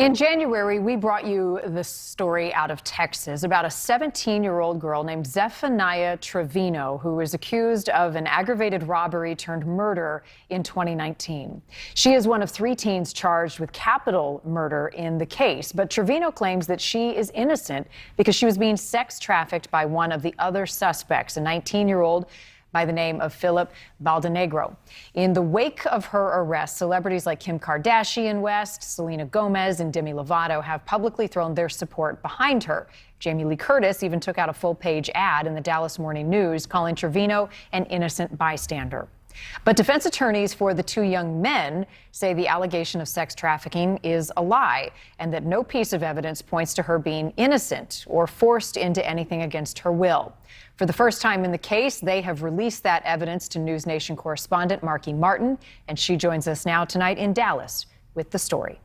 In January, we brought you this story out of Texas about a 17-year-old girl named Zephaniah Trevino, who was accused of an aggravated robbery turned murder in 2019. She is one of 3 teens charged with capital murder in the case, but Trevino claims that she is innocent because she was being sex trafficked by one of the other suspects, a 19-year-old by the name of Philip Baldenegro. In the wake of her arrest, celebrities like Kim Kardashian West, Selena Gomez, and Demi Lovato have publicly thrown their support behind her. Jamie Lee Curtis even took out a full-page ad in the Dallas Morning News calling Trevino an innocent bystander. But defense attorneys for the 2 young men say the allegation of sex trafficking is a lie and that no piece of evidence points to her being innocent or forced into anything against her will. For the first time in the case, they have released that evidence to NewsNation correspondent Marky Martin, and she joins us now tonight in Dallas with the story.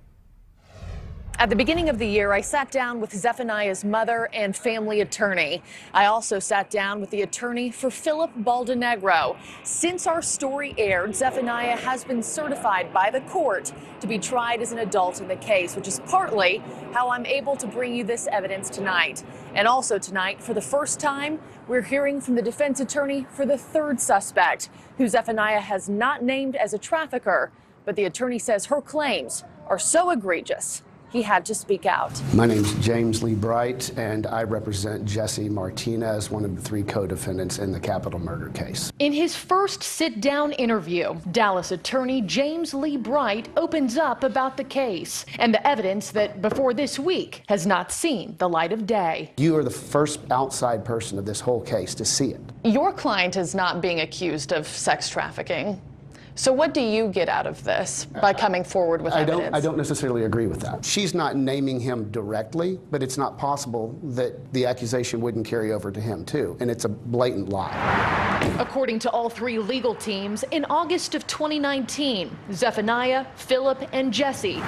At the beginning of the year, I sat down with Zephaniah's mother and family attorney. I also sat down with the attorney for Philip Baldenegro. Since our story aired, Zephaniah has been certified by the court to be tried as an adult in the case, which is partly how I'm able to bring you this evidence tonight. And also tonight, for the first time, we're hearing from the defense attorney for the 3rd suspect, who Zephaniah has not named as a trafficker, but the attorney says her claims are so egregious he had to speak out. My name's James Lee Bright, and I represent Jesse Martinez, one of the 3 co-defendants in the capital murder case. In his first sit-down interview, Dallas attorney James Lee Bright opens up about the case and the evidence that before this week has not seen the light of day. You are the first outside person of this whole case to see it. Your client is not being accused of sex trafficking. So what do you get out of this by coming forward with evidence? I don't necessarily agree with that. She's not naming him directly, but it's not possible that the accusation wouldn't carry over to him too, and it's a blatant lie. According to all 3 legal teams, in August of 2019, Zephaniah, Philip, and Jesse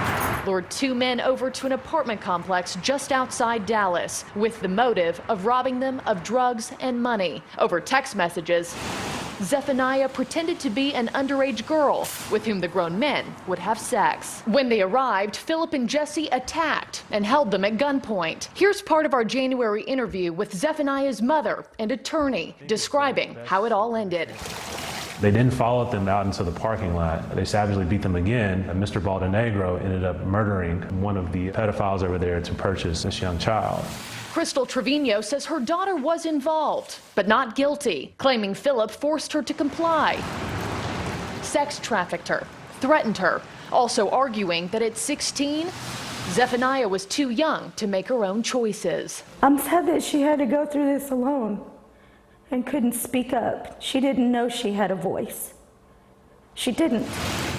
lured 2 men over to an apartment complex just outside Dallas with the motive of robbing them of drugs and money. Over text messages, Zephaniah pretended to be an underage girl with whom the grown men would have sex. When they arrived, Philip and Jesse attacked and held them at gunpoint. Here's part of our January interview with Zephaniah's mother and attorney describing how it all ended. They didn't follow them out into the parking lot. They savagely beat them again. Mr. Baldenegro ended up murdering one of the pedophiles over there to purchase this young child. Crystal Trevino says her daughter was involved, but not guilty, claiming Philip forced her to comply, sex trafficked her, threatened her, also arguing that at 16, Zephaniah was too young to make her own choices. I'm sad that she had to go through this alone and couldn't speak up. She didn't know she had a voice. She didn't.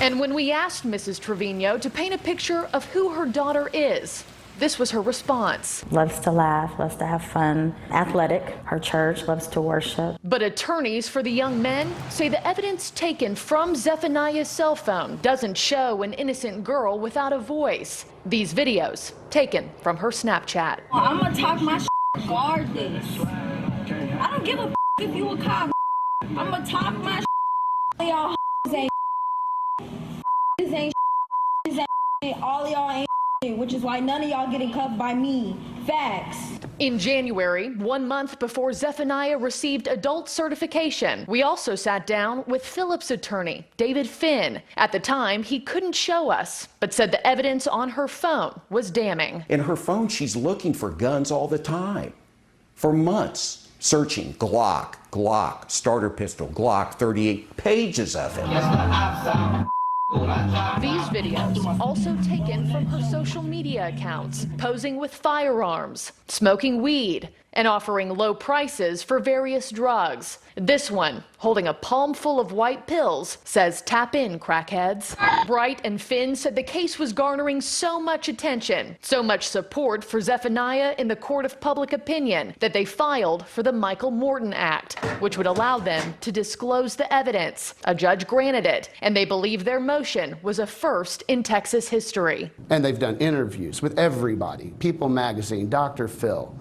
And when we asked Mrs. Trevino to paint a picture of who her daughter is, this was her response. Loves to laugh, loves to have fun, athletic. Her church loves to worship. But attorneys for the young men say the evidence taken from Zephaniah's cell phone doesn't show an innocent girl without a voice. These videos taken from her Snapchat. I'm gonna talk my regardless. I don't give a if you a cop. I'm gonna talk my y'all ain't all y'all ain't, which is why none of y'all getting cuffed by me. Facts. In January, 1 month before Zephaniah received adult certification, we also sat down with Philip's attorney, David Finn. At the time, he couldn't show us, but said the evidence on her phone was damning. In her phone, she's looking for guns all the time, for months, searching Glock, starter pistol, Glock, 38 pages of it. These videos also taken from her social media accounts, posing with firearms, smoking weed, and offering low prices for various drugs. This one, holding a palm full of white pills, says tap in, crackheads. Bright and Finn said the case was garnering so much attention, so much support for Zephaniah in the court of public opinion, that they filed for the Michael Morton Act, which would allow them to disclose the evidence. A judge granted it, and they believe their motion was a first in Texas history. And they've done interviews with everybody, People Magazine, Dr. Phil,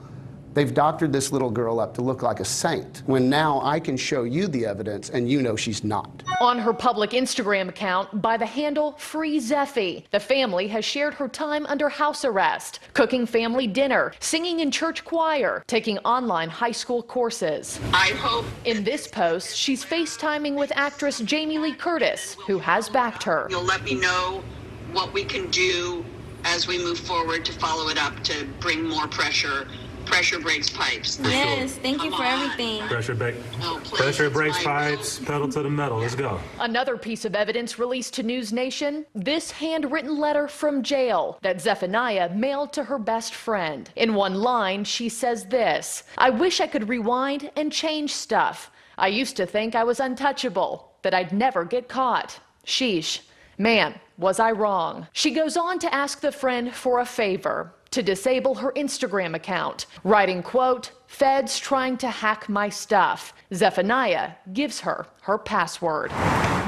They've doctored this little girl up to look like a saint, when now I can show you the evidence and you know she's not. On her public Instagram account by the handle Free Zeffie, the family has shared her time under house arrest, cooking family dinner, singing in church choir, taking online high school courses. I hope. In this post, she's FaceTiming with actress Jamie Lee Curtis, who has backed her. You'll let me know what we can do as we move forward to follow it up to bring more pressure. Pressure breaks pipes. Yes, thank you for everything. Pressure Please, breaks it's my pipes, pedal to the metal. Let's go. Another piece of evidence released to NewsNation, this handwritten letter from jail that Zephaniah mailed to her best friend. In one line, she says this: "I wish I could rewind and change stuff. I used to think I was untouchable, that I'd never get caught. Sheesh. Man, was I wrong." She goes on to ask the friend for a favor: to disable her Instagram account, writing, quote, "Feds trying to hack my stuff." Zephaniah gives her her password.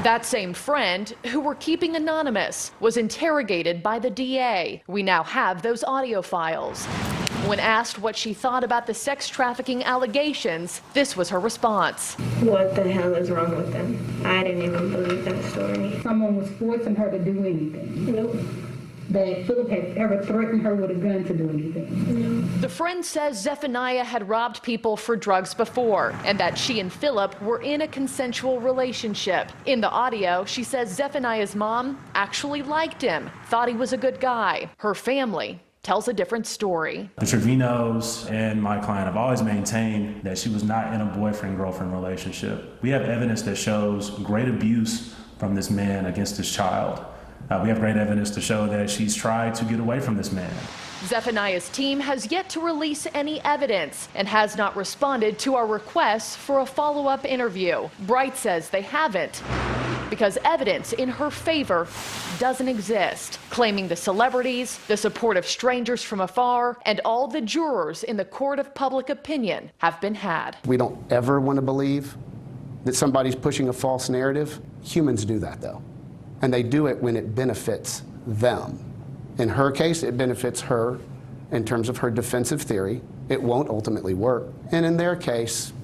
That same friend, who we're keeping anonymous, was interrogated by the DA. We now have those audio files. When asked what she thought about the sex trafficking allegations, this was her response. What the hell is wrong with them? I didn't even believe that story. Someone was forcing her to do anything. Nope. That Philip had ever threatened her with a gun to do anything. The friend says Zephaniah had robbed people for drugs before, and that she and Philip were in a consensual relationship. In the audio, she says Zephaniah's mom actually liked him, thought he was a good guy. Her family tells a different story. The Trevinos and my client have always maintained that she was not in a boyfriend-girlfriend relationship. We have evidence that shows great abuse from this man against this child. We have great evidence to show that she's tried to get away from this man. Zephaniah's team has yet to release any evidence and has not responded to our requests for a follow-up interview. Bright says they haven't because evidence in her favor doesn't exist, claiming the celebrities, the support of strangers from afar, and all the jurors in the court of public opinion have been had. We don't ever want to believe that somebody's pushing a false narrative. Humans do that, though. And they do it when it benefits them. In her case, it benefits her in terms of her defensive theory. It won't ultimately work. And in their case,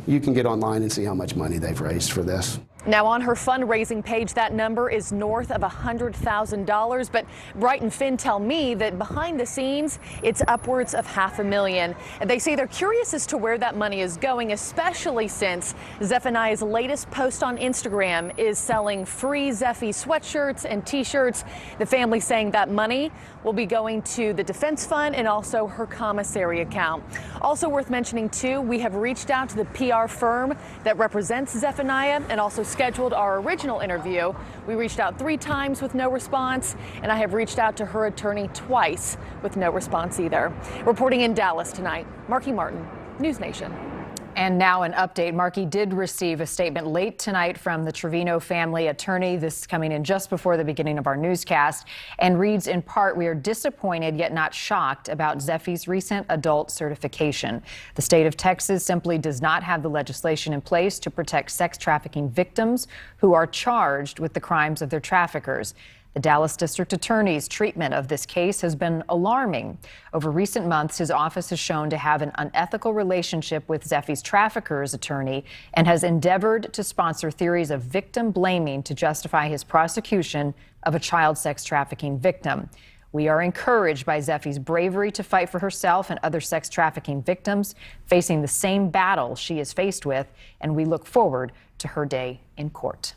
you can get online and see how much money they've raised for this. Now, on her fundraising page, that number is north of $100,000. But Bright and Finn tell me that behind the scenes, it's upwards of $500,000. And they say they're curious as to where that money is going, especially since Zephaniah's latest post on Instagram is selling free Zeffie sweatshirts and T-shirts. The family saying that money will be going to the defense fund and also her commissary account. Also worth mentioning, too, we have reached out to the PR firm that represents Zephaniah and also scheduled our original interview. We reached out 3 times with no response, and I have reached out to her attorney twice with no response either. Reporting in Dallas tonight, Marky Martin, NewsNation. And now an update. Marky did receive a statement late tonight from the Trevino family attorney. This coming in just before the beginning of our newscast, and reads in part, "We are disappointed yet not shocked about Zeffie's recent adult certification. The state of Texas simply does not have the legislation in place to protect sex trafficking victims who are charged with the crimes of their traffickers. The Dallas District Attorney's treatment of this case has been alarming. Over recent months, his office has shown to have an unethical relationship with Zeffie's trafficker's attorney and has endeavored to sponsor theories of victim blaming to justify his prosecution of a child sex trafficking victim. We are encouraged by Zeffie's bravery to fight for herself and other sex trafficking victims facing the same battle she is faced with, and we look forward to her day in court."